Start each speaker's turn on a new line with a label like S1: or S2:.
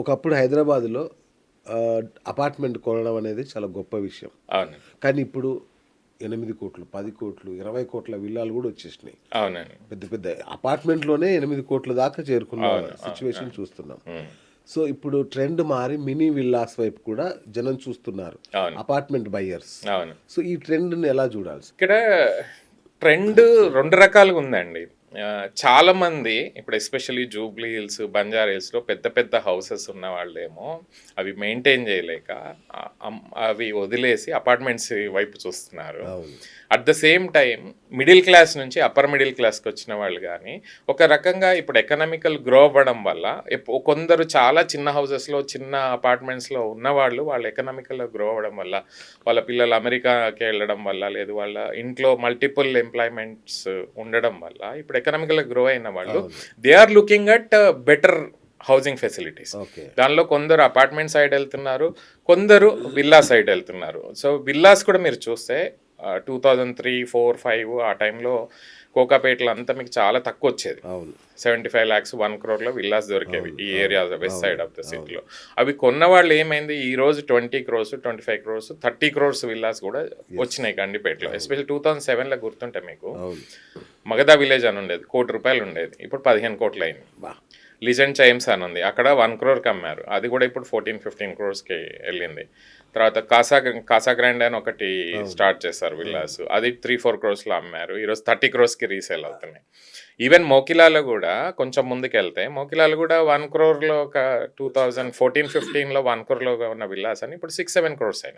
S1: ఒకప్పుడు హైదరాబాద్లో అపార్ట్మెంట్ కొనడం అనేది చాలా గొప్ప విషయం.
S2: అవును.
S1: కానీ ఇప్పుడు 8 కోట్లు, 10 కోట్లు, 20 కోట్ల విల్లాలు కూడా వచ్చేసినాయి.
S2: అవునండి.
S1: పెద్ద పెద్ద అపార్ట్మెంట్లోనే 8 కోట్ల దాకా చేరుకున్న
S2: అవును.
S1: సిచ్యువేషన్ చూస్తున్నాం.
S2: ఉమ్.
S1: సో ఇప్పుడు ట్రెండ్ మారి మినీ విల్లాస్ వైపు కూడా జనం చూస్తున్నారు,
S2: అవును.
S1: Apartment buyers.
S2: అవును.
S1: సో ఈ ట్రెండ్ని ఎలా చూడాలి?
S2: ఇక్కడ ట్రెండ్ 2 రకాలుగా ఉందండి. చాలా మంది ఇప్పుడు ఎస్పెషల్లీ జూబ్లీ హిల్స్, బంజారా హిల్స్‌లో పెద్ద పెద్ద హౌసెస్ ఉన్న వాళ్ళేమో అవి మెయింటైన్ చేయలేక అవి వదిలేసి అపార్ట్మెంట్స్ వైపు చూస్తున్నారు.
S1: అవును.
S2: At the same time middle class నుంచి అప్పర్ మిడిల్ క్లాస్కి వచ్చిన వాళ్ళు కానీ ఒక రకంగా ఇప్పుడు ఎకనామికల్ గ్రో అవ్వడం వల్ల కొందరు చాలా చిన్న హౌసెస్లో, చిన్న అపార్ట్మెంట్స్లో ఉన్నవాళ్ళు వాళ్ళు ఎకనామికల్గా గ్రో అవ్వడం వల్ల, వాళ్ళ పిల్లలు అమెరికాకి వెళ్ళడం వల్ల, లేదు వాళ్ళ ఇంట్లో మల్టిపుల్ ఎంప్లాయ్మెంట్స్ ఉండడం వల్ల ఇప్పుడు ఎకనామికల్గా గ్రో అయిన వాళ్ళు they are looking at better housing facilities.
S1: Okay.
S2: దానిలో కొందరు అపార్ట్మెంట్ సైడ్ వెళ్తున్నారు, కొందరు విల్లా సైడ్ వెళ్తున్నారు. సో విల్లాస్ కూడా మీరు చూస్తే 2003, 4, 5 ఆ టైంలో కోకాపేటలో అంతా మీకు చాలా తక్కువ వచ్చేది.
S1: అవును.
S2: 75 lakhs 1 crore విల్లాస్ దొరికేవి ఈ area west side of the సిటీలో. అవి కొన్న వాళ్ళు ఏమైంది, ఈ రోజు 20 crores, 25 crores, 30 crores విల్లాస్ కూడా వచ్చినాయి గండిపేటలో. ఎస్పెషల్ 2007లో గుర్తుంటే మీకు
S1: అవును.
S2: మగధా విలేజ్ అని ఉండేది, ₹1 కోటి ఉండేది, ఇప్పుడు 15 కోట్లు అయింది. లిజెండ్ చైమ్స్ అని ఉంది, అక్కడ 1 crore అమ్మారు, అది కూడా ఇప్పుడు 14-15 crores వెళ్ళింది. తర్వాత కాసా గ్రాండ్ అని ఒకటి స్టార్ట్ చేశారు విల్లాస్, అది 3-4 crores అమ్మారు, ఈరోజు 30 crores రీసేల్ అవుతున్నాయి. ఈవెన్ మోకిలాలో కూడా కొంచెం ముందుకు వెళ్తే మోకిలాలో కూడా 1 crore ఒక 2014-15లో 1 crore ఉన్న విల్లాస్ అని ఇప్పుడు 6-7 crores అయినాయి.